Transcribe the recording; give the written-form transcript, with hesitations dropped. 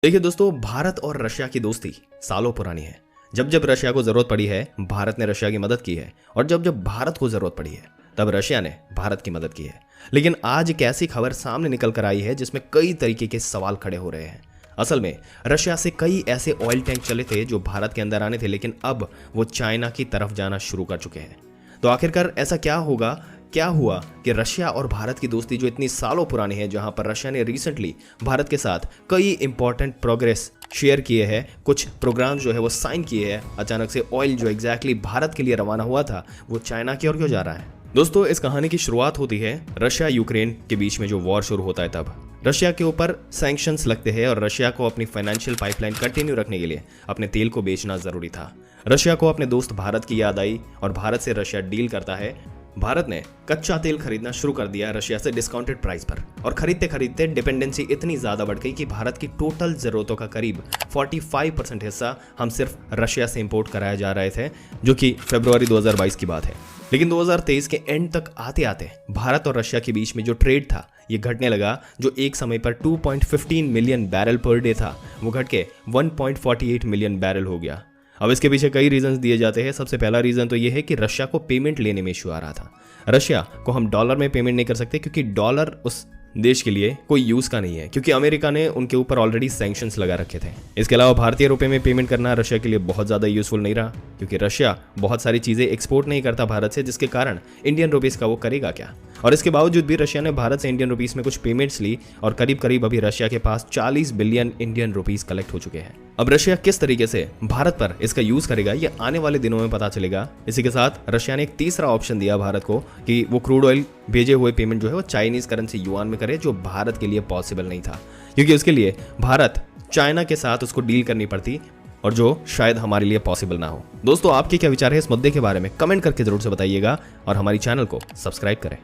देखिए दोस्तों, भारत और रशिया की दोस्ती सालों पुरानी है। जब जब रशिया को जरूरत पड़ी है, भारत ने रशिया की मदद की है, और जब जब भारत को जरूरत पड़ी है, तब रशिया ने भारत की मदद की है। लेकिन आज एक ऐसी खबर सामने निकल कर आई है जिसमें कई तरीके के सवाल खड़े हो रहे हैं। असल में रशिया से कई ऐसे ऑयल टैंक चले थे जो भारत के अंदर आने थे, लेकिन अब वो चाइना की तरफ जाना शुरू कर चुके हैं। तो आखिरकार ऐसा क्या हुआ कि रशिया और भारत की दोस्ती जो इतनी सालों पुरानी है, जहां पर रशिया ने रिसेंटली भारत के साथ कई इंपॉर्टेंट प्रोग्रेस शेयर किए हैं, कुछ प्रोग्राम जो है वो साइन किए हैं, अचानक से ऑयल जो एग्जैक्टली भारत के लिए रवाना हुआ था वो चाइना की ओर क्यों जा रहा है। दोस्तों, इस कहानी की शुरुआत होती है रशिया यूक्रेन के बीच में जो वॉर शुरू होता है तब। रशिया के ऊपर सैंक्शंस लगते हैं और रशिया को अपनी फाइनेंशियल पाइपलाइन कंटिन्यू रखने के लिए अपने तेल को बेचना जरूरी था। रशिया को अपने दोस्त भारत की याद आई और भारत से रशिया डील करता है। भारत ने कच्चा तेल खरीदना शुरू कर दिया रशिया से डिस्काउंटेड प्राइस पर, और खरीदते खरीदते डिपेंडेंसी इतनी ज्यादा बढ़ गई कि भारत की टोटल जरूरतों का करीब 45% हिस्सा हम सिर्फ रशिया से इंपोर्ट कराए जा रहे थे, जो कि फरवरी 2022 की बात है। लेकिन 2023 के एंड तक आते आते भारत और रशिया के बीच में जो ट्रेड था ये घटने लगा। जो एक समय पर 2.15 मिलियन बैरल पर डे था, वो घट के 1.48 मिलियन बैरल हो गया। अब इसके पीछे कई रीजंस दिए जाते हैं। सबसे पहला रीजन तो ये है कि रशिया को पेमेंट लेने में इशू आ रहा था। रशिया को हम डॉलर में पेमेंट नहीं कर सकते क्योंकि डॉलर उस देश के लिए कोई यूज का नहीं है, क्योंकि अमेरिका ने उनके ऊपर ऑलरेडी सैंक्शंस लगा रखे थे। इसके अलावा भारतीय रुपए में पेमेंट करना रशिया के लिए बहुत ज्यादा यूजफुल नहीं रहा, क्योंकि रशिया बहुत सारी चीजें एक्सपोर्ट नहीं करता भारत से, जिसके कारण इंडियन रुपीस का वो करेगा क्या। और इसके बावजूद भी रशिया ने भारत से इंडियन रुपीस में कुछ पेमेंट्स ली और करीब करीब अभी रशिया के पास 40 बिलियन इंडियन रुपीस कलेक्ट हो चुके हैं। अब रशिया किस तरीके से भारत पर इसका यूज करेगा ये आने वाले दिनों में पता चलेगा। इसी के साथ रशिया ने एक तीसरा ऑप्शन दिया भारत को कि वो क्रूड ऑयल भेजे हुए पेमेंट जो है वो चाइनीज करेंसी युआन में करे, जो भारत के लिए पॉसिबल नहीं था, क्योंकि उसके लिए भारत चाइना के साथ उसको डील करनी पड़ती, और जो शायद हमारे लिए पॉसिबल ना हो। दोस्तों, आपके क्या विचार है इस मुद्दे के बारे में कमेंट करके जरूर से बताइएगा और हमारी चैनल को सब्सक्राइब करें।